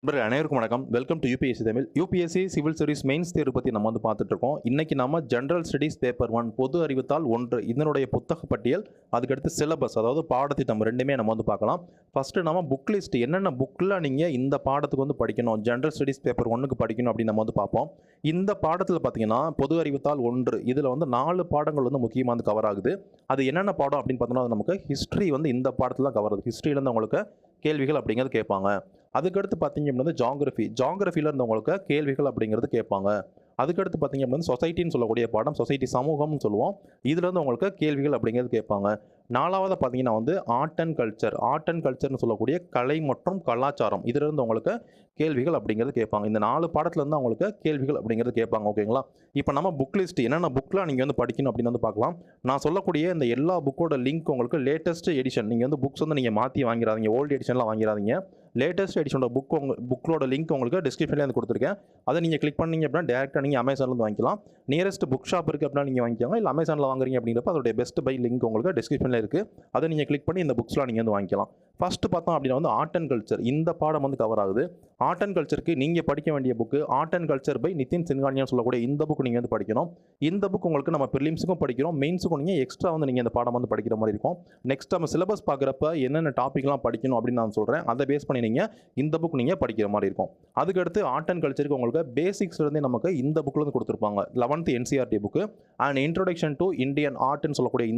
நண்பர்களே அனைவருக்கும் வணக்கம். Welcome to UPSC Tamil. UPSC civil service mains தேர்வு பற்றி நம்ம பார்த்துட்டு இருக்கோம். இன்னைக்கு நம்ம ஜெனரல் ஸ்டடீஸ் பேப்பர் 1 பொது அறிவுத்தாள் 1 இதனுடைய புத்தக பட்டியல், அதுக்கடுத்து சிலபஸ் அதாவது பாடத்திட்டம் ரெண்டுமே நம்ம பார்க்கலாம். ஃபர்ஸ்ட் நம்ம புக் லிஸ்ட் என்னென்ன புக்கில் நீங்கள் இந்த பாடத்துக்கு படிக்கணும், ஜெனரல் ஸ்டடீஸ் பேப்பர் 1க்கு படிக்கணும் அப்படின்னு நம்ம பார்ப்போம். இந்த பாடத்தில் பார்த்தீங்கன்னா பொது அறிவுத்தாள் 1 இதில் 4 பாடங்கள் முக்கியமாக கவர் ஆகுது. அது என்னென்ன பாடம் அப்படின்னு பார்த்தோம்னா நமக்கு ஹிஸ்ட்ரி இந்த பாடத்தில் கவர் ஆகுது. ஹிஸ்ட்ரியிலேருந்து உங்களுக்கு கேள்விகள் அப்படிங்கிறது கேட்பாங்க. அதுக்கடுத்து பார்த்தீங்க அப்படின்னா ஜாகிரஃபியில் இருந்தவங்களுக்கு கேள்விகள் அப்படிங்கிறது கேட்பாங்க. அதுக்கடுத்து பார்த்தீங்க அப்படின்னா சொசைட்டின்னு சொல்லக்கூடிய பாடம், சொசைட்டி சமூகம்னு சொல்லுவோம். இதுலேருந்து உங்களுக்கு கேள்விகள் அப்படிங்கிறது கேட்பாங்க. நாலாவது பார்த்தீங்கன்னா ஆர்ட் அண்ட் கல்ச்சர்னு சொல்லக்கூடிய கலை மற்றும் கலாச்சாரம், இதிலிருந்து உங்களுக்கு கேள்விகள் அப்படிங்கிறது கேட்பாங்க. இந்த 4 பாடத்துலேருந்து உங்களுக்கு கேள்விகள் அப்படிங்கிறது கேட்பாங்க. ஓகேங்களா? இப்போ நம்ம புக் லிஸ்ட் என்னென்ன புக்கில் நீங்கள் படிக்கணும் அப்படின்னு பார்க்கலாம். நான் சொல்லக்கூடிய இந்த எல்லா புக்கோட லிங்க் உங்களுக்கு லேட்டஸ்ட் எடிஷன், நீங்கள் புக்ஸ் நீங்கள் மாற்றி வாங்கிறாதீங்க, ஓல்டு எடிஷன்லாம் வாங்கிறாதீங்க. லேட்டஸ்ட் எடிஷனோட புக்கோட லிங்க் உங்களுக்கு டிஸ்கிரிப்ஷன்லேயே கொடுத்துருக்கேன். அதை நீங்கள் கிளிக் பண்ணீங்க அப்படின்னா டேரெக்டாக நீங்கள் அமேசான்லேருந்து வாங்கிக்கலாம். நியரஸ்ட் புக் ஷாப் இருக்குது அப்படின்னா நீங்கள் வாங்கிக்கோங்க. இல்லை அமேசானில் வாங்குறீங்க அப்படிங்கிறப்ப அதோடைய பெஸ்ட் பை லிங்க் உங்களுக்கு டிஸ்கிரிப்ஷனில் இருக்குது. அதை நீங்கள் கிளிக் பண்ணி இந்த புக்ஸ்லாம் நீங்கள் வாங்கிக்கலாம். ஃபஸ்ட்டு பார்த்தோம் அப்படின்னா ஆர்ட் அண்ட் கல்ச்சர் இந்த பாடம் கவர் ஆகுது. ஆர்ட் அண்ட் கல்ச்சருக்கு நீங்கள் படிக்க வேண்டிய book art and culture by Nitin சின்கானியான்னு சொல்லக்கூடிய இந்த புக் நீங்கள் படிக்கணும். இந்த புக் உங்களுக்கு நம்ம ப்ரிலிம்ஸுக்கும் படிக்கிறோம், மெயின்ஸுக்கும் நீங்கள் எக்ஸ்ட்ரா நீங்கள் இந்த பாடம் படிக்கிற மாதிரி இருக்கும். நெக்ஸ்ட் நம்ம சிலபஸ் பார்க்குறப்ப என்னென்ன டாப்பிக்லாம் படிக்கணும் அப்படின்னு நான் சொல்கிறேன். அதை பேஸ் பண்ணி நீங்கள் இந்த புக் நீங்கள் படிக்கிற மாதிரி இருக்கும். அதுக்கடுத்து ஆர்ட் அண்ட் கல்ச்சருக்கு உங்களுக்கு பேசிக்ஸ்லேருந்தே நமக்கு இந்த புக்கில் கொடுத்துருப்பாங்க. 11th NCERT book and introduction to Indian ஆர்ட்னு சொல்லக்கூடிய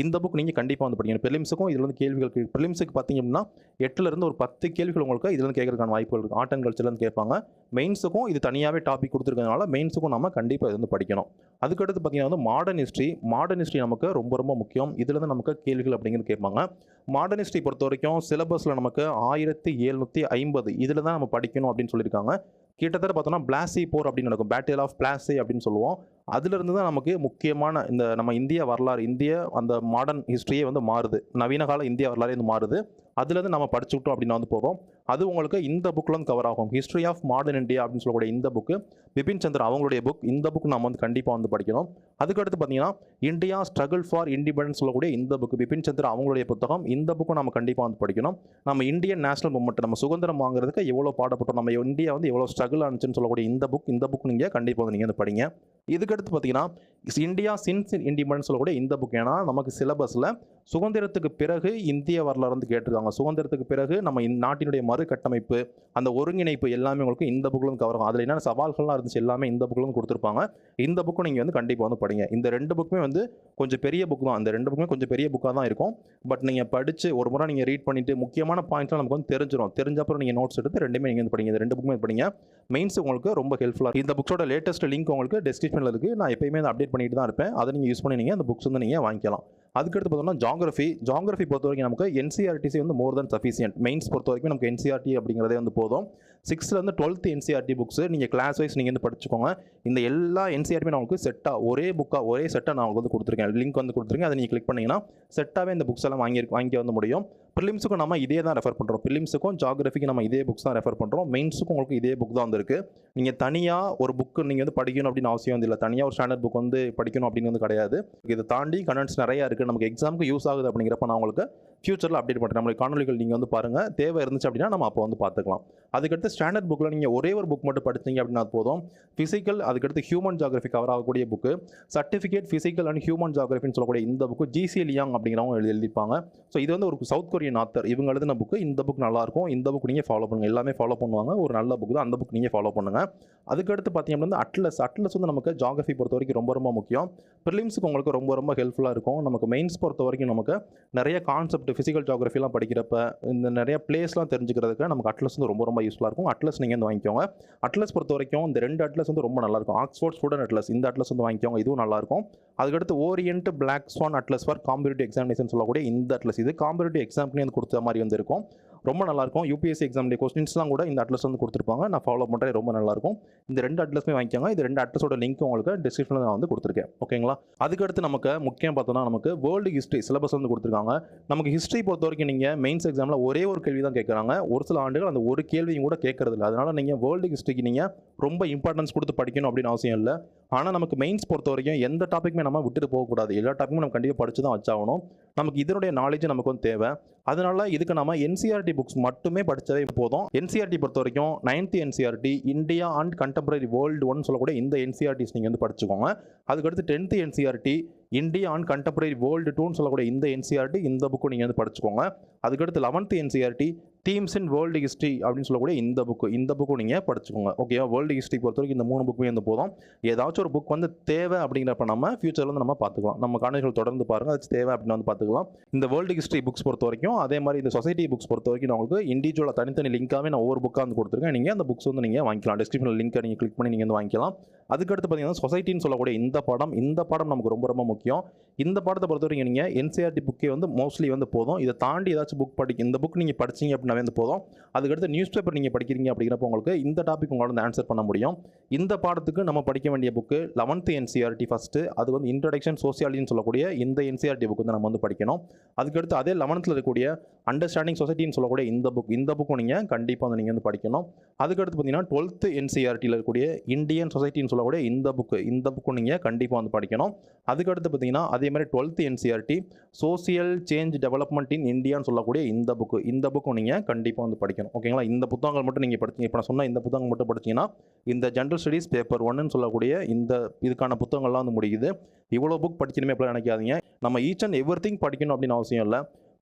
இந்த புக் நீங்கள் கண்டிப்பாக படிக்கணும். ப்ரிலிம்ஸுக்கும் இதில் கேள்விகள் ப்ரிலிம்ஸுக்கு பார்த்தீங்க அப்படின்னா 8லேருந்து ஒரு 10 கேள்விகள் உங்களுக்கு இதில் கேட்கறதுக்கான வாய்ப்புகள் இருக்குது. ஆர்ட் அண்ட் கல்ச்சர்லேருந்து கேட்பாங்க. மெயின்ஸுக்கும் இது தனியாகவே டாபிக் கொடுத்துருக்கனால மெயின்ஸுக்கும் நம்ம கண்டிப்பாக இது படிக்கணும். அதுக்கடுத்து பார்த்தீங்கன்னா மாடர்ன் ஹிஸ்ட்ரி நமக்கு ரொம்ப ரொம்ப முக்கியம். இதுலேருந்து நமக்கு கேள்விகள் அப்படிங்கிறது கேட்பாங்க. மாடர்ன் ஹிஸ்ட்ரி பொறுத்த வரைக்கும் சிலபஸில் நமக்கு 1750 இதில் தான் நம்ம படிக்கணும் அப்படின்னு சொல்லியிருக்காங்க. கிட்டத்தட்ட பார்த்தோம்னா பிளாசி போர் அப்படின்னு நடக்கும், பேட்டில் ஆஃப் பிளாசி அப்படின்னு சொல்லுவோம். அதிலிருந்து தான் நமக்கு முக்கியமான இந்த நம்ம இந்திய வரலாறு, அந்த மாடர்ன் ஹிஸ்ட்ரியே மாறுது, நவீன கால இந்திய வரலாறே மாறுது. அதுலேருந்து நம்ம படிச்சுக்கிட்டோம் அப்படின்னு போதும். அது உங்களுக்கு இந்த புக்கில் கவர் ஆகும். ஹிஸ்ட்ரி ஆஃப் மாடர்ன் இந்தியா அப்படின்னு சொல்லக்கூடிய இந்த புக்கு பிபின் சந்திரா அவங்களுடைய புக். இந்த புக் நம்ம கண்டிப்பாக படிக்கணும். அதுக்கடுத்து பார்த்தீங்கன்னா இந்தியா ஸ்ட்ரகிள் ஃபார் இண்டிபெண்டன்ஸ் சொல்லக்கூடிய இந்த புக் பிபின் சந்திரா அவங்களுடைய புத்தகம். இந்த புக்கும் நம்ம கண்டிப்பாக படிக்கணும். நம்ம இந்தியன் நேஷனல் மூவ்மெண்ட், நம்ம சுதந்திரம் வாங்குறதுக்கு எவ்வளோ பாடப்பட்டோம், நம்ம இந்தியா எவ்வளோ ஸ்ட்ரகிள் ஆனிச்சுன்னு சொல்லக்கூடிய இந்த புக் நீங்கள் கண்டிப்பாக நீங்கள் படிங்க. இதுக்கடுத்து பார்த்தீங்கன்னா இந்தியா சின்ஸ் இண்டிபெண்டன்ஸ் சொல்லக்கூடிய இந்த புக். ஏன்னா நமக்கு சிலபஸில் சுதந்திரத்துக்கு பிறகு இந்திய வரலாறு கேட்டிருக்காங்க. சுதந்திரத்துக்கு பிறகு நம்ம நாட்டினுடைய மறு கட்டமைப்பு, அந்த ஒருங்கிணைப்பு எல்லாமே உங்களுக்கு இந்த புக்கில் கவர் ஆகும். அதில் என்னென்ன சவால்கள்லாம் இருந்துச்சு எல்லாமே இந்த புக்கில் கொடுத்துருப்பாங்க. இந்த புக்கும் நீங்கள் கண்டிப்பாக படிங்க. இந்த 2 புக்குமே கொஞ்சம் பெரிய புக் தான். இந்த 2 புக்குமே கொஞ்சம் பெரிய புக்காக தான் இருக்கும். பட் நீங்கள் படித்து ஒரு முறை நீங்கள் ரீட் பண்ணிவிட்டு முக்கியமான பாயிண்ட்லாம் நமக்கு தெரிஞ்சிடும். தெரிஞ்சப்பறம் நீங்கள் நோட்ஸ் எடுத்து ரெண்டுமே நீங்கள் படிங்க. இந்த 2 புக்குமே படிங்க. மெயின்ஸ் உங்களுக்கு ரொம்ப ஹெல்ப்ஃபுல்லாக. இந்த புக்ஸோட லேட்டஸ்ட் லிங்க் உங்களுக்கு டிஸ்கிரிப்ஷனில் இருக்குது. நான் எப்பயுமே அப்டேட் பண்ணிட்டு தான் இருப்பேன். அதை நீங்கள் யூஸ் பண்ணி நீங்கள் அந்த புக்ஸ் நீங்கள் வாங்கிக்கலாம். அதுக்கடுத்து பார்த்தோம்னா ஜாகிரஃபி பொறுத்த வரைக்கும் நமக்கு NCERT மோர் தென் சஃபிஷியன்ட். மெயின்ஸ் பொறுத்த வரைக்கும் நமக்கு NCERT அப்படிங்கிறதே போதும். 6லேருந்து 12th NCERT புக்ஸ் நீங்கள் கிளாஸ் வைஸ் நீங்கள் படிச்சுக்கோங்க. இந்த எல்லா NCERTமே நமக்கு செட்டாக ஒரே செட்டாக நான் உங்களுக்கு கொடுத்துருக்கேன். லிங்க் கொடுத்துருக்கேன். அதை நீங்கள் கிளிக் பண்ணிங்கன்னா செட்டாகவே இந்த புக்ஸ் எல்லாம் வாங்கி முடியும். ப்ரிலிம்ஸுக்கும் நம்ம இதே தான் ரெஃபர் பண்ணுறோம். ப்ரிலிம்ஸுக்கும் ஜாகிரஃபிக்கு நம்ம இதே புக்ஸ் தான் ரெஃபர் பண்ணுறோம். மெயின்ஸுக்கும் உங்களுக்கு இதே புக் தான் இருக்குது. நீங்கள் தனியாக ஒரு புக்கு நீங்கள் படிக்கணும் அப்படின்னு அவசியம் இல்லை. தனியாக ஒரு ஸ்டாண்டர்ட் புக் படிக்கணும் அப்படின்னு கிடையாது. இதை தாண்டி கண்டென்ட்ஸ் நிறையா இருக்குது. நமக்கு எக்ஸாமுக்கு யூஸ் ஆகுது அப்படிங்கிறப்ப நான் உங்களுக்கு ஃபியூச்சரில் அப்டேட் பண்ணுறேன். நம்மளுக்கு காணொலிகள் நீங்கள் பாருங்கள். தேவை இருந்துச்சு அப்படின்னா நம்ம அப்போ பார்த்துக்கலாம். அதுக்கடுத்து ஸ்டாண்டர்ட் புக்கில் நீங்கள் ஒரே ஒரு புக் மட்டும் படிச்சிங்க அப்படின்னா போதும். ஃபிசிக்கல், அதுக்கடுத்து ஹியூமன் ஜாகிரஃபி கவர் ஆகக்கூடிய book, certificate physical and human ஜாகிரஃபின்னு சொல்லக்கூடிய இந்த புக்கு GC லியாங் அப்படிங்கிறவங்க எழுதிப்பாங்க. ஸோ இது ஒரு சவுத் கொரியன் ஆத்தர், இவங்க எழுதின புக்கு. இந்த புக் நல்லாயிருக்கும். இந்த புக் நீங்கள் ஃபாலோ பண்ணுங்கள். எல்லாமே ஃபாலோ பண்ணுவாங்க. ஒரு நல்ல புக் தான். அந்த புக் நீங்கள் ஃபாலோ பண்ணுங்கள். அதுக்கடுத்து பார்த்தீங்க அப்படின்னா அட்லஸ் நமக்கு ஜாகிரஃபி பொறுத்த வரைக்கும் ரொம்ப ரொம்ப முக்கியம். ப்ரிலிம்ஸுக்கு உங்களுக்கு ரொம்ப ரொம்ப ஹெல்ப்ஃபுல்லாக இருக்கும். நமக்கு மெயின்ஸ் பொறுத்த வரைக்கும் நமக்கு நிறைய கான்செப்ட் ஃபிசிக்கல் ஜாகிரஃபிலாம் படிக்கிறப்ப இந்த நிறைய பிளேஸ்லாம் தெரிஞ்சுக்கிறதுக்கு நமக்கு அட்லஸ் ரொம்ப ரொம்ப யூஸ்ஃபுல்லாக இருக்கும். அட்லஸ் நீங்கள் வாங்கிக்கோங்க. அட்லஸ் பொறுத்த வரைக்கும் இந்த 2 அட்லஸ் ரொம்ப நல்லாயிருக்கும். ஆக்ஸ்ஃபோர்ட் ஸ்டூடெண்ட் அட்லஸ், இந்த அட்லஸ் வாங்கிக்கோங்க. இதுவும் நல்லாயிருக்கும். அதுக்கடுத்து Orient black swan atlas for competitive examination சொல்லக்கூடிய இந்த அட்லஸ், இது காம்படிட்டிவ் எக்ஸாம்க்கு கொடுத்த மாதிரி இருக்கும். ரொம்ப நல்லாயிருக்கும். UPSC எக்ஸாமுடைய கொஸ்டின்ஸ்லாம் கூட இந்த அட்லஸ் கொடுத்துருப்பாங்க. நான் ஃபாலோ பண்ணுறேன். ரொம்ப நல்லாயிருக்கும். இந்த 2 அட்லஸுமே வாங்கிக்கோங்க. இந்த 2 அட்லஸோட லிங்க் உங்களுக்கு டிஸ்கிரிப்ஷனில் நான் கொடுத்துருக்கேன். ஓகேங்களா? அதுக்கடுத்து நமக்கு முக்கியம் பார்த்தோம்னா நமக்கு வேர்ல்டு ஹிஸ்ட்ரி சிலபஸ் கொடுத்துருக்காங்க. நமக்கு ஹிஸ்ட்ரி பொறுத்த வரைக்கும் நீங்கள் மெயின்ஸ் எக்ஸாமில் ஒரே ஒரு கேள்வி தான் கேட்குறாங்க. ஒரு சில ஆண்டுகள் அந்த ஒரு கேள்வியும் கூட கேட்கறது இல்லை. அதனால் நீங்கள் வேர்ல்டு ஹிஸ்ட்ரிக்கு நீங்கள் ரொம்ப இம்பார்ட்டன்ஸ் கொடுத்து படிக்கணும் அப்படின்னு அவசியம் இல்லை. ஆனால் நமக்கு மெயின்ஸ் பொறுத்த வரைக்கும் எந்த டாப்பிக்குமே நம்ம விட்டுட்டு போகக்கூடாது. எல்லா டாப்பிக்குமே நம்ம கண்டிப்பாக படித்து தான் வச்சாகணும். நமக்கு இதனுடைய நாலேஜ் நமக்கு வந்து தேவை. அதனால இதுக்கு நம்ம என்சிஆர்டி புக்ஸ் மட்டுமே படித்தாவே போதும். என்சிஆர்டி பொறுத்த வரைக்கும் 9th NCERT India and contemporary world one சொல்லக்கூடிய இந்த என்சிஆர்டிஸ் நீங்கள் வந்து படிச்சுக்கோங்க. அதுக்கடுத்து 10th NCERT India and contemporary world டூன்னு சொல்லக்கூடிய இந்த என்சிஆர்டி இந்த புக்கும் நீங்கள் வந்து படிச்சுக்கோங்க. அதுக்கடுத்து 11th NCERT themes in world history அப்படின்னு சொல்லக்கூடிய இந்த புக்கும் நீங்கள் படிச்சுக்கோங்க. ஓகேவா? வேர்ல்டு ஹிஸ்ட்ரி பொறுத்த வரைக்கும் இந்த 3 புக்குமே வந்து போதும். ஏதாச்சும் ஒரு புக் வந்து தேவை அப்படிங்கிறப்ப நம்ம ஃபியூச்சரில் வந்து நம்ம பார்த்துக்கலாம். நம்ம காணொளிகள் தொடர்ந்து பாருங்கள், அது தேவை அப்படின்னு வந்து பார்த்துக்கலாம். இந்த வேர்ல்டு ஹிஸ்ட்ரி புக்ஸ் பொறுத்த வரைக்கும் அதே மாதிரி இந்த சொசைட்டி புக்ஸ் பொறுத்த வரைக்கும் நான் உங்களுக்கு இண்டிவிஜுவலாக தனித்தனி லிங்காகவே நான் ஒவ்வொரு புக்காக வந்து கொடுத்துருக்கேன். நீங்கள் அந்த புக்ஸ் வந்து நீங்கள் வாங்கிக்கலாம். டிஸ்கிரிப்ஷனில் லிங்க்கை நீங்கள் கிளிக் பண்ணி நீங்கள் வந்து வாங்கிக்கலாம். அதுக்கடுத்து பார்த்தீங்கன்னா சொசைட்டின்னு சொல்லக்கூடிய இந்த பாடம் நமக்கு ரொம்ப ரொம்ப முக்கியம். இந்த பாடத்தை பொறுத்த வரைக்கும் நீங்கள் என்சிஆர்டி புக்கே வந்து மோஸ்ட்லி வந்து போதும். இதை தாண்டி ஏதாச்சும் புக் இந்த புக் நீங்கள் படிச்சிங்க அப்படின்னாவே வந்து போதும். அதுக்கடுத்து நியூஸ் பேப்பர் நீங்கள் படிக்கிறீங்க அப்படிங்கிறப்ப உங்களுக்கு இந்த டாபிக் உங்களால் வந்து ஆன்சர் பண்ண முடியும். இந்த பாடத்துக்கு நம்ம படிக்க வேண்டிய புக்கு 11th என்சிஆர்டி ஃபஸ்ட்டு, அது வந்து இன்ட்ரடக்ஷன் சோசியாலஜின்னு சொல்லக்கூடிய இந்த என்சிஆர்டி புக் வந்து நம்ம வந்து படிக்கணும். அதுக்கடுத்து அதே 11th இருக்கக்கூடிய அண்டர்ஸ்டாண்டிங் சொசைட்டின்னு சொல்லக்கூடிய இந்த புக்கும் நீங்கள் கண்டிப்பாக வந்து நீங்கள் வந்து படிக்கணும். அதுக்கடுத்து பார்த்தீங்கன்னா 12th என்சிஆர்டியில் இருக்கக்கூடிய இந்தியன் சொசைட்டின்னு சொல்லக்கூடிய இந்த புக்கும் நீங்கள் கண்டிப்பாக வந்து படிக்கணும். அதுக்கடுத்து பார்த்தீங்கன்னா அதே மாதிரி 12th NCERT social change development இன் இந்தியான்னு சொல்லக்கூடிய இந்த புக்கும் நீங்கள் கண்டிப்பாக வந்து படிக்கணும். ஓகேங்களா? இந்த புத்தகங்கள் மட்டும் நீங்கள் படிச்சீங்க. இப்போ நான் சொன்ன இந்த புத்தகம் மட்டும் படிச்சீங்கன்னா இந்த ஜென்ரல் ஸ்டடீஸ் பேப்பர் 1ன்னு சொல்லக்கூடிய இதுக்கான புத்தகங்கள்லாம் வந்து முடியுது. இவ்வளோ புக் படிக்கணுமே அப்படிலாம் நினைக்காதீங்க. நம்ம ஈச் அண்ட் எவ்ரிதிங் படிக்கணும் அப்படின்னு அவசியம் இல்லை.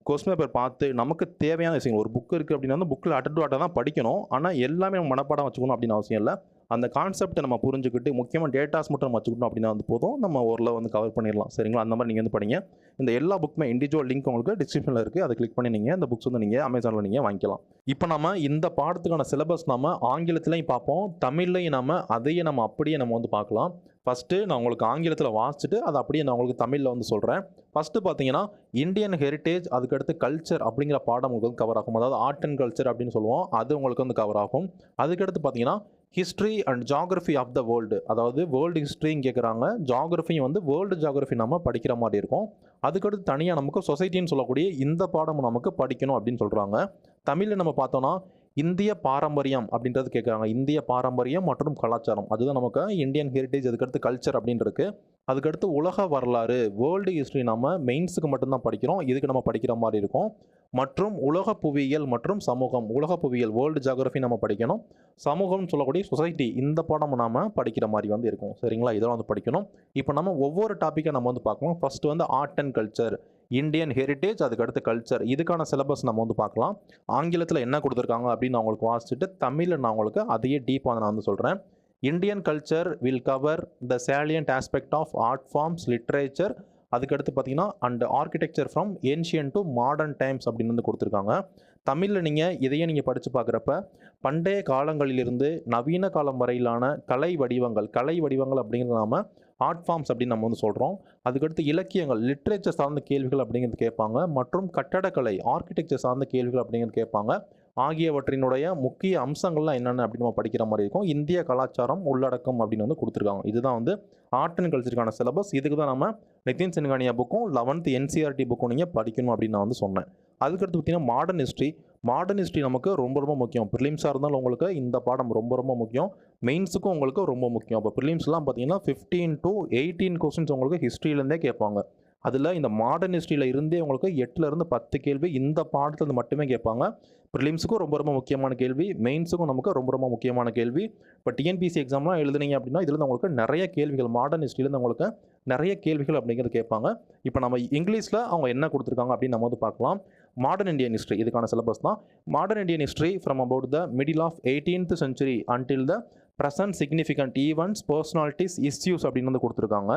கொஸ்டின் பேப்பர் பார்த்து நமக்கு தேவையான விஷயங்கள் ஒரு புக் இருக்குது அப்படின்னா வந்து புக்கில் அட்டர் டு அட்டர் தான் படிக்கணும். ஆனால் எல்லாமே நம்ம மனப்பாடம் வச்சுக்கணும் அப்படின்னு அவசியம் இல்லை. அந்த கான்செப்ட்டை நம்ம புரிஞ்சுக்கிட்டு முக்கியமாக டேட்டாஸ் மட்டும் நம்ம வச்சுக்கணும் அப்படின்னா வந்து போதும். நம்ம ஓரளவு வந்து கவர் பண்ணிடலாம். சரிங்களா? அந்த மாதிரி நீங்கள் வந்து படிங்க. இந்த எல்லா புக்குமே இண்டிவிஜுவல் லிங்க் உங்களுக்கு டிஸ்கிரிப்ஷனில் இருக்குது. அதை கிளிக் பண்ணி நீங்கள் இந்த புக்ஸ் வந்து நீங்கள் அமேசானில் நீங்கள் வாங்கிக்கலாம். இப்போ நம்ம இந்த பாடத்துக்கான சிலபஸ் நம்ம ஆங்கிலத்திலையும் பார்ப்போம், தமிழ்லையும் அதையே நம்ம அப்படியே நம்ம வந்து பார்க்கலாம். ஃபஸ்ட்டு நான் உங்களுக்கு ஆங்கிலத்தில் வாசிச்சுட்டு அதை அப்படியே நான் உங்களுக்கு தமிழில் வந்து சொல்கிறேன். ஃபஸ்ட்டு பார்த்தீங்கன்னா இந்தியன் ஹெரிட்டேஜ், அதுக்கடுத்து கல்ச்சர் அப்படிங்கிற பாடம் உங்களுக்கு வந்து கவர் ஆகும். அதாவது ஆர்ட் அண்ட் கல்ச்சர் அப்படின்னு சொல்லுவோம், அது உங்களுக்கு வந்து கவர் ஆகும். அதுக்கடுத்து பார்த்தீங்கன்னா history and geography of the world, அதாவது வேர்ல்டு ஹிஸ்ட்ரின்னு கேட்குறாங்க. ஜாகிரஃபியும் வந்து வேர்ல்டு ஜாகிரஃபி நம்ம படிக்கிற மாதிரி இருக்கும். அதுக்கடுத்து தனியாக நமக்கு சொசைட்டின்னு சொல்லக்கூடிய இந்த பாடம் நமக்கு படிக்கணும் அப்படின்னு சொல்கிறாங்க. தமிழில் நம்ம பார்த்தோன்னா இந்திய பாரம்பரியம் அப்படின்றது கேட்குறாங்க. இந்திய பாரம்பரியம் மற்றும் கலாச்சாரம், அதுதான் நமக்கு இந்தியன் ஹெரிட்டேஜ். அதுக்கடுத்து கல்ச்சர் அப்படின்னு இருக்கு. அதுக்கடுத்து உலக வரலாறு, வேர்ல்டு ஹிஸ்ட்ரி நம்ம மெயின்ஸுக்கு மட்டும்தான் படிக்கிறோம், இதுக்கு நம்ம படிக்கிற மாதிரி இருக்கும். மற்றும் உலக புவியியல் மற்றும் சமூகம், உலக புவியியல் வேர்ல்டு ஜியோகிராஃபி நம்ம படிக்கணும். சமூகம்னு சொல்லக்கூடிய சொசைட்டி இந்த பாடம் நாம படிக்கிற மாதிரி வந்து இருக்கும். சரிங்களா? இதெல்லாம் வந்து படிக்கணும். இப்போ நம்ம ஒவ்வொரு டாப்பிக்கை நம்ம வந்து பார்க்கலாம். ஃபர்ஸ்ட் வந்து art and culture, Indian heritage, அதுக்கடுத்து கல்ச்சர், இதுக்கான சிலபஸ் நம்ம வந்து பார்க்கலாம். ஆங்கிலத்தில் என்ன கொடுத்துருக்காங்க அப்படின்னு நான் உங்களுக்கு வாசிச்சுட்டு தமிழில் நான் உங்களுக்கு அதையே டீப்பாக நான் வந்து சொல்கிறேன். Indian culture will cover the salient aspect of art forms, literature, அதுக்கடுத்து பார்த்தீங்கன்னா and architecture from ancient to modern times அப்படின்னு வந்து கொடுத்துருக்காங்க. தமிழில் நீங்கள் இதையே நீங்கள் படித்து பார்க்குறப்ப பண்டைய காலங்களிலிருந்து நவீன காலம் வரையிலான கலை வடிவங்கள் அப்படிங்கிறது நாம ஆர்ட் ஃபார்ம்ஸ் அப்படின்னு நம்ம வந்து சொல்கிறோம். அதுக்கடுத்து இலக்கியங்கள், லிட்ரேச்சர் சார்ந்த கேள்விகள் அப்படிங்கிறது கேட்பாங்க. மற்றும் கட்டடக்கலை, ஆர்கிடெக்சர் சார்ந்த கேள்விகள் அப்படிங்கிறது கேட்பாங்க. ஆகியவற்றினுடைய முக்கிய அம்சங்கள்லாம் என்னென்ன அப்படின்னு நம்ம படிக்கிற மாதிரி இருக்கும். இந்திய கலாச்சாரம் உள்ளடக்கம் அப்படின்னு வந்து கொடுத்துருக்காங்க. இதுதான் வந்து ஆர்ட் அண்ட் கல்ச்சருக்கான சிலபஸ். இதுக்கு தான் நம்ம நிதின் சின்கானியா புக்கும் 11th என்சிஆர்டி புக்கும் நீங்கள் படிக்கணும் அப்படின்னு நான் வந்து சொன்னேன். அதுக்கடுத்து பார்த்தீங்கன்னா மாடர்ன் ஹிஸ்ட்ரி நமக்கு ரொம்ப ரொம்ப முக்கியம். ப்ரிலிம்ஸாக இருந்தாலும் உங்களுக்கு இந்த பாடம் ரொம்ப ரொம்ப முக்கியம். மெயின்ஸுக்கும் உங்களுக்கு ரொம்ப முக்கியம். அப்போ ப்ரிலிம்ஸ்லாம் பார்த்தீங்கன்னா 15 to 18 கொஸ்டின்ஸ் உங்களுக்கு ஹிஸ்ட்ரியிலேருந்தே கேட்பாங்க. அதில் இந்த மாடர்ன் ஹிஸ்ட்ரியில் இருந்தே உங்களுக்கு 8லேருந்து 10 கேள்வி இந்த பாடத்தில் மட்டுமே கேட்பாங்க. ப்ரிலிம்ஸுக்கும் ரொம்ப ரொம்ப முக்கியமான கேள்வி, மெயின்ஸுக்கும் நமக்கு ரொம்ப ரொம்ப முக்கியமான கேள்வி. இப்போ டிஎன்பிசி எக்ஸாம்லாம் எழுதுனீங்க அப்படின்னா இதில் உங்களுக்கு நிறைய கேள்விகள், மாடர்ன் ஹிஸ்ட்ரியிலேருந்து உங்களுக்கு நிறைய கேள்விகள் அப்படிங்கிறது கேட்பாங்க. இப்போ நம்ம இங்கிலீஷில் அவங்க என்ன கொடுத்துருக்காங்க அப்படின்னு நம்ம வந்து பார்க்கலாம். மாடர்ன் இந்தியன் ஹிஸ்ட்ரி இதுக்கான சிலபஸ் தான். Modern Indian history from about the middle of 18th century until the present significant events, personalities, issues அப்படின்னு வந்து கொடுத்துருக்காங்க.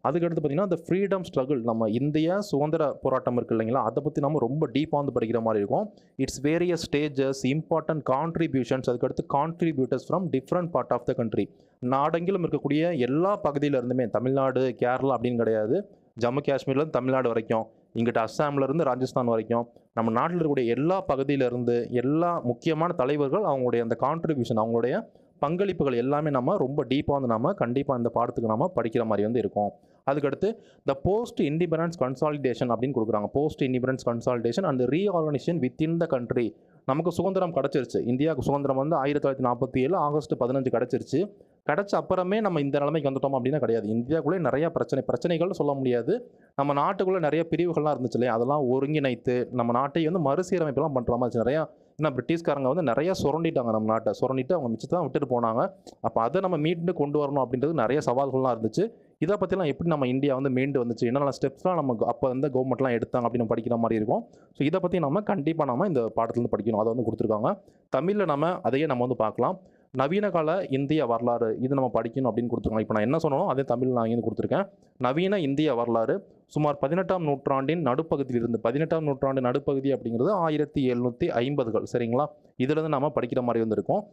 அதுக்கடுத்து பார்த்தீங்கன்னா இந்த ஃப்ரீடம் ஸ்ட்ரகிள், நம்ம இந்திய சுதந்திர போராட்டம் இருக்குது இல்லைங்களா, அதை பற்றி நம்ம ரொம்ப டீப்பாக வந்து படிக்கிற மாதிரி இருக்கும். It's various stages, important contributions, அதுக்கடுத்து contributors from different part of the country. நாடெங்கிலும் இருக்கக்கூடிய எல்லா பகுதியில் இருந்துமே, தமிழ்நாடு கேரளா அப்படின்னு கிடையாது, ஜம்மு காஷ்மீர்லேருந்து தமிழ்நாடு வரைக்கும், இங்கிட்ட அஸ்ஸாம்லேருந்து ராஜஸ்தான் வரைக்கும், நம்ம நாட்டில் இருக்கக்கூடிய எல்லா பகுதியிலேருந்து எல்லா முக்கியமான தலைவர்கள் அவங்களுடைய அந்த கான்ட்ரிபியூஷன், அவங்களுடைய பங்களிப்புகள் எல்லாமே நம்ம ரொம்ப டீப்பாக வந்து நம்ம கண்டிப்பாக இந்த பாடத்துக்கு நம்ம படிக்கிற மாதிரி வந்து இருக்கும். அதுக்கடுத்து த போஸ்ட் இண்டிபெண்டன்ஸ் கன்சாலிடேஷன் அப்படின்னு கொடுக்குறாங்க. Post independence consolidation and reorganisation within the country நமக்கு சுதந்திரம் கிடச்சிருச்சு. இந்தியாவுக்கு சுதந்திரம் வந்து 1947 ஆகஸ்ட் 15 கிடச்சிருச்சு. கிடச்ச அப்புறமே நம்ம இந்த நிலைமைக்கு வந்துட்டோம் அப்படின்னா கிடையாது. இந்தியாவுக்குள்ளே நிறையா பிரச்சனைகள்னு சொல்ல முடியாது. நம்ம நாட்டுக்குள்ளே நிறைய பிரிவுகள்லாம் இருந்துச்சு இல்லையா? அதெல்லாம் ஒருங்கிணைத்து நம்ம நாட்டை வந்து மறுசீரமைப்புலாம் பண்ணுற மாதிரி இருந்துச்சு. நிறையா ஏன்னா பிரிட்டிஷ்காரங்க வந்து நிறையா சுரண்டிட்டாங்க நம்ம நாட்டை. சுரண்டிட்டு அவங்க மிச்சத்தை தான் விட்டுட்டு போனாங்க. அப்போ அதை நம்ம மீண்டு கொண்டு வரணும் அப்படின்றது நிறைய சவால்கள்லாம் இருந்துச்சு. இதை பற்றிலாம் எப்படி நம்ம இந்தியா வந்து மீண்டு வந்துச்சு, என்னென்ன ஸ்டெப்ஸ்லாம் நமக்கு அப்போ வந்து கவர்மெண்ட்லாம் எடுத்தாங்க அப்படின்னு படிக்கிற மாதிரி இருக்கும். ஸோ இதை பற்றி நம்ம கண்டிப்பாக நம்ம இந்த பாடத்துலேருந்து படிக்கணும். அதை வந்து கொடுத்துருக்காங்க. தமிழில் நம்ம அதையே நம்ம வந்து பார்க்கலாம். நவீன கால இந்திய வரலாறு இது நம்ம படிக்கணும் அப்படின்னு கொடுத்துருக்காங்க. இப்போ நான் என்ன சொன்னாலும் அதே தமிழ் நான் இங்கே கொடுத்துருக்கேன். நவீன இந்திய வரலாறு சுமார் 18ஆம் நூற்றாண்டின் நடுப்பகுதியிலிருந்து 18ஆம் நூற்றாண்டு நடுப்பகுதி அப்படிங்கிறது 1750கள் சரிங்களா? இதுலேருந்து நம்ம படிக்கிற மாதிரி வந்திருக்கும்.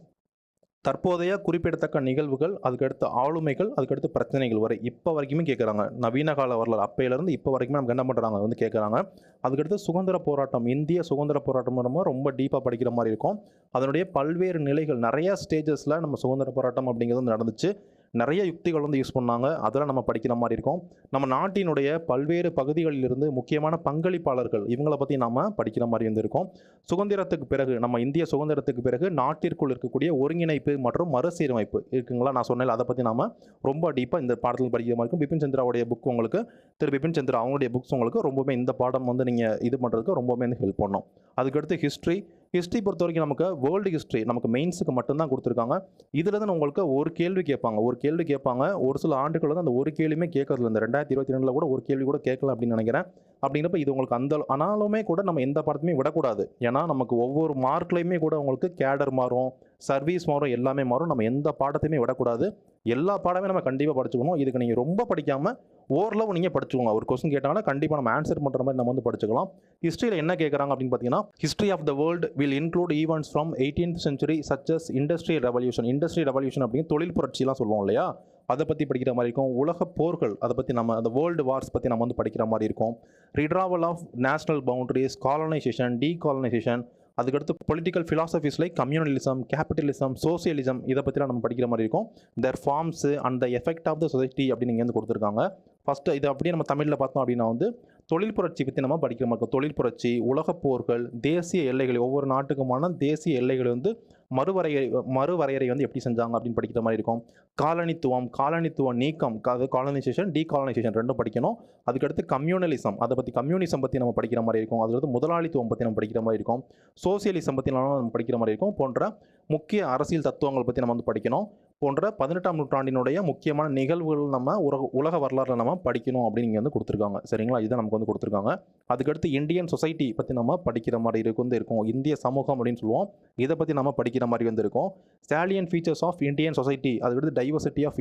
தற்போதைய குறிப்பிடத்தக்க நிகழ்வுகள், அதுக்கடுத்து ஆளுமைகள், அதுக்கடுத்து பிரச்சனைகள் வரை இப்போ வரைக்குமே கேட்குறாங்க. நவீன கால வரலாறு அப்பையிலேருந்து இப்போ வரைக்குமே நமக்கு என்ன பண்ணுறாங்க வந்து கேட்குறாங்க. அதுக்கடுத்து சுதந்திர போராட்டம், இந்திய சுதந்திர போராட்டம் நம்ம ரொம்ப டீப்பாக படிக்கிற மாதிரி இருக்கும். அதனுடைய பல்வேறு நிலைகள் நிறையா ஸ்டேஜஸில் நம்ம சுதந்திர போராட்டம் அப்படிங்கிறது வந்து நடந்துச்சு. நிறைய யுக்திகள் வந்து யூஸ் பண்ணாங்க. அதெல்லாம் நம்ம படிக்கிற மாதிரி இருக்கும். நம்ம நாட்டினுடைய பல்வேறு பகுதிகளிலிருந்து முக்கியமான பங்களிப்பாளர்கள் இவங்கள பற்றி நம்ம படிக்கிற மாதிரி இருந்திருக்கும். சுதந்திரத்துக்கு பிறகு நம்ம இந்திய சுதந்திரத்துக்கு பிறகு நாட்டிற்குள் இருக்கக்கூடிய ஒருங்கிணைப்பு மற்றும் மறுசீரமைப்பு இருக்குங்களா? நான் சொன்னேன் அதை பற்றி நாம ரொம்ப டீப்பாக இந்த பாடத்தில் படிக்கிற மாதிரி இருக்கும். பிபின் சந்திராவுடைய புக் உங்களுக்கு பிபின் சந்திரா அவங்களுடைய புக்ஸ் உங்களுக்கு ரொம்பவே இந்த பாடம் வந்து நீங்கள் இது பண்ணுறதுக்கு ரொம்பவே வந்து ஹெல்ப் பண்ணும். அதுக்கடுத்து ஹிஸ்ட்ரி பொறுத்த வரைக்கும் நமக்கு வேர்ல்டு ஹிஸ்ட்ரி நமக்கு மெயின்ஸுக்கு மட்டும்தான் கொடுத்துருக்காங்க. இதுலேருந்து உங்களுக்கு ஒரு கேள்வி கேட்பாங்க. ஒரு சில ஆண்டுகள் வந்து அந்த ஒரு கேள்வியுமே கேட்கறதில்ல. இந்த 2022 கூட ஒரு கேள்வி கூட கேட்கல அப்படின்னு நினைக்கிறேன். அப்படிங்கிறப்ப இது உங்களுக்கு ஆனாலுமே கூட நம்ம எந்த பாடத்தையுமே விடக்கூடாது. ஏன்னா நமக்கு ஒவ்வொரு மார்க்லையுமே கூட உங்களுக்கு கேடர் மாறும், சர்வீஸ் மாறும், எல்லாமே மாறும். நம்ம எந்த பாடத்தையுமே விடக்கூடாது. எல்லா பாடமே நம்ம கண்டிப்பாக படிச்சுக்கணும். இதுக்கு நீங்கள் ரொம்ப படிக்காமல் ஓரளவு நீங்கள் படிச்சுக்கோங்க. ஒரு கொஸ்டின் கேட்டாங்கன்னா கண்டிப்பாக நம்ம ஆன்சர் பண்ணுற மாதிரி நம்ம வந்து படிச்சுக்கலாம். ஹிஸ்ட்ரியில் என்ன கேட்குறாங்க அப்படின்னு பார்த்தீங்கன்னா, history of the world will include events from 18th century such as industrial revolution அப்படின்னு தொழில் புரட்சிலாம் சொல்லுவோம் இல்லையா? அதை பற்றி படிக்கிற மாதிரி இருக்கும். உலக போர்கள் அதை பற்றி நம்ம அந்த வேர்ல்டு வார்ஸ் பற்றி நம்ம வந்து படிக்கிற மாதிரி இருக்கும். Redrawal of national boundaries, colonisation, decolonisation, அதுக்கடுத்து political philosophies like communalism, capitalism, socialism இதை பற்றிலாம் நம்ம படிக்கிற மாதிரி இருக்கும். Their forms and the effect of the society அப்படின்னு இங்கே வந்து கொடுத்துருக்காங்க. ஃபஸ்ட்டு இது அப்படியே நம்ம தமிழில் பார்த்தோம் அப்படின்னா வந்து தொழில் புரட்சி பற்றி நம்ம படிக்கிற மாதிரி இருக்கும். தொழில் புரட்சி, உலகப் போர்கள், தேசிய எல்லைகள், ஒவ்வொரு நாட்டுக்குமான தேசிய எல்லைகள் வந்து மறுவரையறை வந்து எப்படி செஞ்சாங்க அப்படின்னு படிக்கிற மாதிரி இருக்கும். காலனித்துவ நீக்கம், அது காலனைசேஷன், டீகாலனைசேஷன் ரெண்டும் படிக்கணும். அதுக்கடுத்து கம்யூனலிசம், கம்யூனிசம் பற்றி நம்ம படிக்கிற மாதிரி இருக்கும். அதுக்கடுத்து முதலாளித்துவம் பற்றி நம்ம படிக்கிற மாதிரி இருக்கும். சோசியலிசம் பற்றி நம்ம படிக்கிற மாதிரி இருக்கும். போன்ற முக்கிய அரசியல் தத்துவங்கள் பற்றி நம்ம வந்து படிக்கணும். போன்ற 18ஆம் நூற்றாண்டினுடைய முக்கியமான நிகழ்வுகள் நம்ம உலக வரலாறுல நம்ம படிக்கணும் அப்படின்னு இங்கே வந்து கொடுத்துருக்காங்க. சரிங்களா? இதை நமக்கு வந்து கொடுத்துருக்காங்க. அதுக்கடுத்து இந்தியன் சொசைட்டி பற்றி நம்ம படிக்கிற மாதிரி இருக்கும். இந்திய சமூகம் அப்படின்னு சொல்லுவோம். இதை பற்றி நம்ம படிக்கிற மாதிரி வந்து இருக்கும். Salient features of Indian society, அதுக்கடுத்து டைவர்சிட்டி ஆஃப்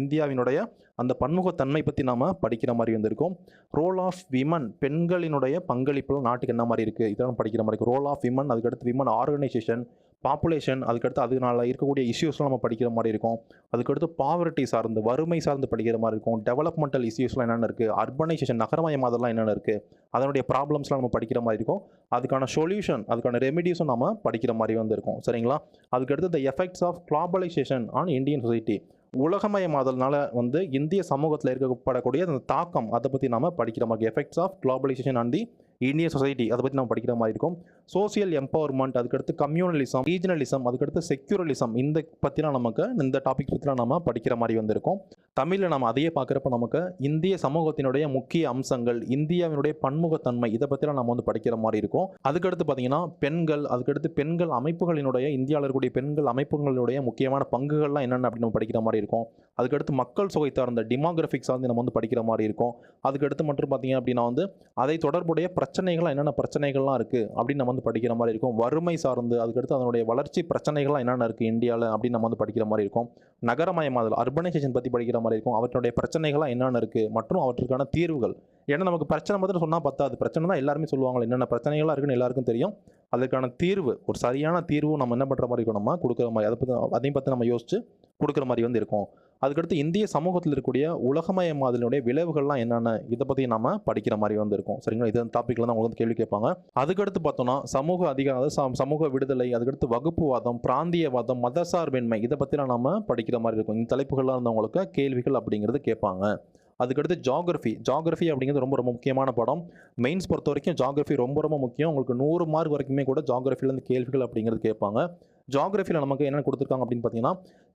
இந்தியாவினுடைய அந்த பன்முகத்தன்மை பற்றி நம்ம படிக்கிற மாதிரி வந்திருக்கும். ரோல் ஆஃப் விமன், பெண்களினுடைய பங்களிப்புலாம் நாட்டுக்கு என்ன மாதிரி இருக்குது இதெல்லாம் படிக்கிற மாதிரி இருக்கும். ரோல் ஆஃப் விமன், அதுக்கடுத்து விமன் ஆர்கனைசேஷன், பாப்புலேஷன், அதுக்கடுத்து அதனால இருக்கக்கூடிய இஷ்யூஸ்லாம் நம்ம படிக்கிற மாதிரி இருக்கும். அதுக்கடுத்து பாவர்ட்டி சார்ந்து, வறுமை சார்ந்து படிக்கிற மாதிரி இருக்கும். டெவலப்மெண்டல் இஷ்யூஸ்லாம் என்னென்ன இருக்குது, அர்பனைசேஷன், நகரமயமாதல்லாம் என்னென்ன இருக்குது, அதனுடைய ப்ராப்ளம்ஸ்லாம் நம்ம படிக்கிற மாதிரி இருக்கும். அதுக்கான சொல்யூஷன், அதுக்கான ரெமிடிஸும் நம்ம படிக்கிற மாதிரி வந்து இருக்கும். சரிங்களா? அதுக்கடுத்து the effects of globalisation on Indian society, உலகமயமாதல்னால வந்து இந்திய சமூகத்தில் இருக்கப்படக்கூடிய அந்த தாக்கம் அதை பற்றி நம்ம படிக்கிற மாதிரி. Effects of globalisation on the Indian society அதை பற்றி நம்ம படிக்கிற மாதிரி இருக்கும். சோசியல் எம்பவர்மெண்ட், அதுக்கடுத்து கம்யூனலிசம், ரீஜனலிசம், அதுக்கடுத்து செக்யூரலிசம், இந்த பற்றிலாம் நமக்கு இந்த டாபிக் பற்றிலாம் நம்ம படிக்கிற மாதிரி வந்திருக்கும். தமிழில் நம்ம அதையே பார்க்குறப்ப நமக்கு இந்திய சமூகத்தினுடைய முக்கிய அம்சங்கள், இந்தியாவினுடைய பன்முகத்தன்மை இதை பற்றிலாம் நம்ம வந்து படிக்கிற மாதிரி இருக்கும். அதுக்கடுத்து பார்த்தீங்கன்னா பெண்கள், அதுக்கடுத்து பெண்கள் அமைப்புகளினுடைய, இந்தியாவில் இருக்கக்கூடிய பெண்கள் அமைப்புகளுடைய முக்கியமான பங்குகள்லாம் என்னென்ன அப்படின்னு நம்ம படிக்கிற மாதிரி இருக்கும். அதுக்கடுத்து மக்கள் தொகை சார்ந்த டிமோகிராஃபிக்ஸ் வந்து நம்ம வந்து படிக்கிற மாதிரி இருக்கும். அதுக்கடுத்து மட்டும் பார்த்தீங்க அப்படின்னா வந்து அதை தொடர்புடைய பிரச்சனைகள்லாம் என்னென்ன பிரச்சனைகள்லாம் இருக்குது அப்படின்னு நம்ம வந்து படிக்கிற மாதிரி இருக்கும். வறுமை சார்ந்து, அதுக்கடுத்து அதனுடைய வளர்ச்சி பிரச்சனைகள்லாம் என்னென்ன இருக்குது இந்தியாவில் அப்படின்னு நம்ம வந்து படிக்கிற மாதிரி இருக்கும். நகரமயமாதல், அர்பனைசேஷன் பற்றி படிக்கிற மாதிரி இருக்கும். அவற்றுடைய பிரச்சனைகள்லாம் என்னென்ன இருக்குது மற்றும் அவற்றுக்கான தீர்வுகள். ஏன்னா நமக்கு பிரச்சனை மட்டும் சொன்னால் பத்தாது. பிரச்சனை தான் எல்லாருமே சொல்லுவாங்க, என்னென்ன பிரச்சனைகள்லாம் இருக்குன்னு எல்லாருக்கும் தெரியும். அதுக்கான தீர்வு, ஒரு சரியான தீர்வு நம்ம என்ன பண்ணுற மாதிரி இருக்கும், நம்ம கொடுக்குற மாதிரி, அதையும் பற்றி நம்ம யோசிச்சு கொடுக்குற மாதிரி வந்து இருக்கும். அதுக்கடுத்து இந்திய சமூகத்தில் இருக்கக்கூடிய உலகமயமாதலினுடைய விளைவுகள்லாம் என்னென்ன இதை பற்றி நம்ம படிக்கிற மாதிரி வந்து இருக்கும். சரிங்களா? இது டாப்பிக்கில் தான் உங்களுக்கு கேள்வி கேட்பாங்க. அதுக்கடுத்து பார்த்தோன்னா சமூக அதிகாரம், சமூக விடுதலை, அதுக்கடுத்து வகுப்புவாதம், பிராந்தியவாதம், மதசார்பின்மை இதை பற்றிலாம் நம்ம படிக்கிற மாதிரி இருக்கும். இந்த தலைப்புகள்லாம் இருந்தவங்களுக்கு கேள்விகள் அப்படிங்கிறது கேட்பாங்க. அதுக்கடுத்து ஜாகிரஃபி அப்படிங்கிறது ரொம்ப ரொம்ப முக்கியமான பாடம். மெயின்ஸ் பொறுத்த வரைக்கும் ஜாகிரஃபி ரொம்ப ரொம்ப முக்கியம். உங்களுக்கு 100 மார்க் வரைக்குமே கூட ஜாகிரஃபிலேருந்து கேள்விகள் அப்படிங்கிறது கேட்பாங்க. ஜியோகிராஃபியில் நமக்கு என்ன கொடுத்துருக்காங்க அப்படின்னு பார்த்தீங்கன்னா,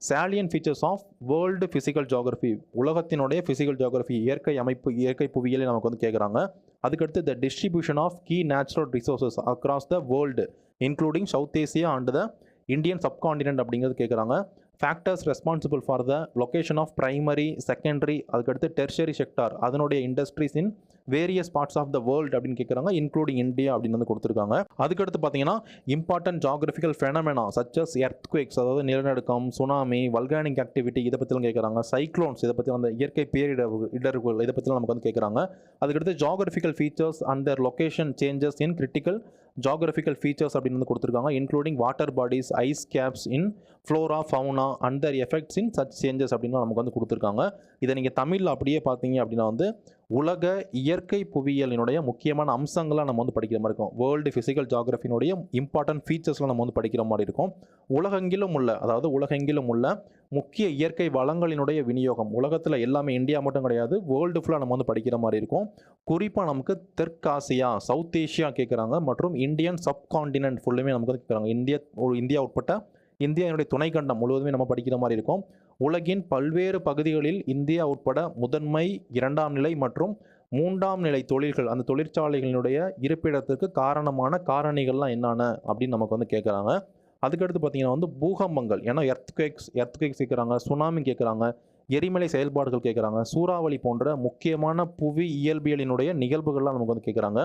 salient features of world physical geography, உலகத்தினுடைய ஃபிசிக்கல் ஜியோகிராஃபி, இயற்கை அமைப்பு, இயற்கை புவியியலை நமக்கு வந்து கேட்குறாங்க. அதுக்கடுத்து the distribution of key natural resources across the world including South Asia and the Indian subcontinent அப்படிங்கிறது கேட்குறாங்க. Factors responsible for the location of primary, secondary, அதுக்கடுத்து டெர்ஷரி செக்டார், அதனுடைய industries in various parts of the world அப்படின்னு கேட்குறாங்க, including India அப்படின்னு வந்து கொடுத்துருக்காங்க. அதுக்கடுத்து பார்த்தீங்கன்னா இம்பார்ட்டன்ட் ஜியோகிராஃபிக்கல் ஃபெனமெனா சச்சஸ் எர்த்குவேக்ஸ், அதாவது நிலநடுக்கம், சுனாமி, வல்கானிக் ஆக்டிவிட்டி, இதை பற்றிலாம் கேட்குறாங்க. சைக்ளோன்ஸ், இதை பற்றி அந்த இயற்கை பேரிடர்கள் இதை பற்றிலாம் நமக்கு வந்து கேட்குறாங்க. அதுக்கடுத்து geographical features and their location changes in critical geographical features அப்படின்னு வந்து கொடுத்துருக்காங்க, including water bodies, ice caps in flora, fauna and their effects in such changes அப்படின்னு நமக்கு வந்து கொடுத்துருக்காங்க. இதை நீங்கள் தமிழில் அப்படியே பார்த்தீங்க அப்படின்னா வந்து உலக இயற்கை புவியியலினுடைய முக்கியமான அம்சங்களாக நம்ம வந்து படிக்கிற மாதிரி இருக்கும். வேர்ல்டு ஃபிசிக்கல் ஜியோகிராஃபினுடைய இம்பார்ட்டன்ட் ஃபீச்சர்ஸ்லாம் நம்ம வந்து படிக்கிற மாதிரி இருக்கும். உலகெங்கிலும் உள்ள முக்கிய இயற்கை வளங்களினுடைய விநியோகம், உலகத்தில் எல்லாமே, இந்தியா மட்டும் கிடையாது, வேர்ல்டு ஃபுல்லாக நம்ம வந்து படிக்கிற மாதிரி இருக்கும். குறிப்பாக நமக்கு தெற்காசியா, சவுத் ஏஷியா கேட்குறாங்க, மற்றும் இந்தியன் சப்கான்டினென்ட் ஃபுல்லுமே நமக்கு வந்து கேட்குறாங்க. இந்தியா உட்பட்ட இந்தியாவினுடைய துணைக்கண்டம் முழுவதுமே நம்ம படிக்கிற மாதிரி இருக்கும். உலகின் பல்வேறு பகுதிகளில் இந்தியா உட்பட முதன்மை, 2ஆம் நிலை மற்றும் 3ஆம் நிலை தொழில்கள், அந்த தொழிற்சாலைகளினுடைய இருப்பிடத்திற்கு காரணமான காரணிகள்லாம் என்னென்ன அப்படின்னு நமக்கு வந்து கேட்குறாங்க. அதுக்கடுத்து பார்த்தீங்கன்னா வந்து பூகம்பங்கள், ஏன்னா எர்த்குவேக்ஸ் கேட்குறாங்க, சுனாமி கேட்குறாங்க, எரிமலை செயல்பாடுகள் கேட்குறாங்க, சூறாவளி போன்ற முக்கியமான புவி இயல்பியலினுடைய நிகழ்வுகள்லாம் நமக்கு வந்து கேட்குறாங்க.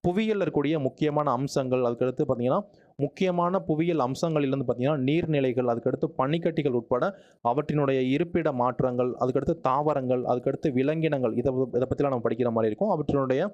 புவியியல் இருக்கக்கூடிய முக்கியமான அம்சங்கள், அதுக்கடுத்து பார்த்தீங்கன்னா முக்கியமான புவியியல் அம்சங்களிலிருந்து பார்த்தீங்கன்னா நீர்நிலைகள், அதுக்கடுத்து பனிக்கட்டிகள் உட்பட அவற்றினுடைய இருப்பிட மாற்றங்கள், அதுக்கடுத்து தாவரங்கள், அதுக்கடுத்து விலங்கினங்கள், இதை பற்றிலாம் நம்ம படிக்கிற மாதிரி இருக்கும். அவற்றினுடைய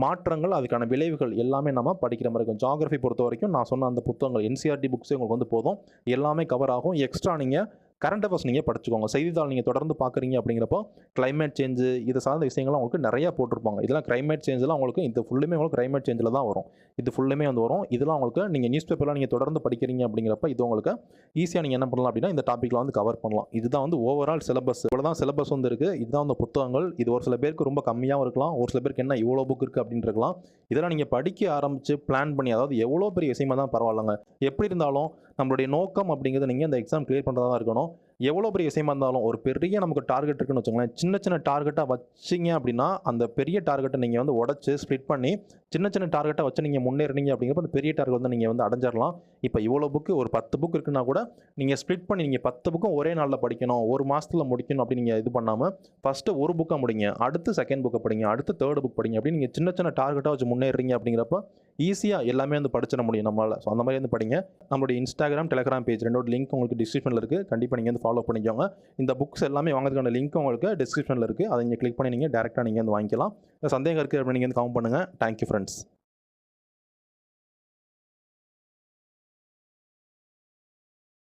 மாற்றங்கள், அதுக்கான விளைவுகள் எல்லாமே நம்ம படிக்கிற மாதிரி இருக்கும். ஜியோகிராஃபி பொறுத்த வரைக்கும் நான் சொன்ன அந்த புத்தகங்கள் NCERT புக்ஸே உங்களுக்கு வந்து போதும், எல்லாமே கவர் ஆகும். எக்ஸ்ட்ரா நீங்கள் கரண்ட் அஃபேர்ஸ் நீங்கள் படிச்சுக்கோங்க. செய்தித்தாள் நீங்கள் தொடர்ந்து பார்க்குறீங்க அப்படிங்கிறப்போ கிளைமேட் சேஞ்சு, இது சார்ந்த விஷயங்கள்லாம் உங்களுக்கு நிறையா போட்டிருப்பாங்க. இதெல்லாம் கிளைமேட் சேஞ்செலாம் உங்களுக்கு இது ஃபுல்லுமே உங்களுக்கு கிளைமேட் சேஞ்சில் தான் வரும். இது ஃபுல்லுமே வந்து வரும். இதெல்லாம் உங்களுக்கு நீங்கள் நியூஸ் பேப்பர்லாம் நீங்கள் தொடர்ந்து படிக்கிறீங்க அப்படிங்கிறப்ப இது உங்களுக்கு ஈஸியாக நீங்கள் என்ன பண்ணலாம் அப்படின்னா இந்த டாப்பிக்கில் வந்து கவர் பண்ணலாம். இதுதான் வந்து ஓவரால் சிலபஸ். இவ்வளோ தான் சிலபஸ் வந்து இருக்குது. இதுதான் அந்த புத்தகங்கள். இது ஒரு சில பேருக்கு ரொம்ப கம்மியாகவும் இருக்கலாம், ஒரு சில பேருக்கு என்ன இவ்வளோ புக் இருக்குது அப்படின்னு இருக்கலாம். இதெல்லாம் நீங்கள் படிக்க ஆரம்பித்து பிளான் பண்ணி, அதாவது எவ்வளோ பெரிய விஷயமா தான் பரவாயில்லைங்க, எப்படி இருந்தாலும் நம்மளுடைய நோக்கம் அப்படிங்கிறது நீங்கள் இந்த எக்ஸாம் கிளியர் பண்ணுறதா தான் இருக்கணும். எவ்வளோ பெரிய விஷயமா இருந்தாலும் ஒரு பெரிய நமக்கு டார்கெட் இருக்குன்னு வச்சுக்கோங்களேன், சின்ன சின்ன டார்கெட்டாக வச்சிங்க அப்படின்னா அந்த பெரிய டார்கெட்டை நீங்கள் வந்து உடச்சி ஸ்ப்ளிட் பண்ணி சின்ன சின்ன டார்கெட்டாக வச்சு நீங்கள் முன்னேறினீங்க அப்படிங்கிறப்ப அந்த பெரிய டார்கெட் வந்து நீங்கள் வந்து அடைஞ்சிடலாம். இப்போ இவ்வளோ புக்கு, ஒரு 10 புக் இருக்குன்னா கூட நீங்கள் ஸ்ப்ளிட் பண்ணி நீங்கள் 10 புக்கும் ஒரே நாளில் படிக்கணும், ஒரு மாதத்தில் முடிக்கணும் அப்படின்னு நீங்கள் இது பண்ணாமல் ஃபஸ்ட்டு ஒரு புக்கை முடிங்க, அடுத்து செகண்ட் புக்கை படிங்க, அடுத்து தேர்ட் புக் படிங்க அப்படின்னு நீங்கள் சின்ன சின்ன டார்கெட்டாக வச்சு முன்னேறீங்க அப்படிங்கிறப்ப ஈஸியாக எல்லாமே வந்து படிச்சிட முடியும் நம்மளால். ஸோ அந்த மாதிரி வந்து படிங்க. நம்மளுடைய இன்ஸ்டாகிராம், டெலிகிராம் பேஜ் ரெண்டோட லிங்க் உங்களுக்கு டிஸ்கிரிப்ஷனில் இருக்குது. கண்டிப்பாக நீங்கள் வந்து ஃபாலோ பண்ணிக்கோங்க. இந்த புக்ஸ் எல்லாமே வாங்குறதுக்கான லிங்க் உங்களுக்கு டிஸ்கிரிப்ஷனில் இருக்குது. அதை நீங்கள் கிளிக் பண்ணி நீங்கள் டேரெக்டாக நீங்கள் வந்து வாங்கிக்கலாம். சந்தேகம் இருக்குது அப்படின்னு நீங்கள் வந்து கமெண்ட் பண்ணுங்கள். Thank you friends.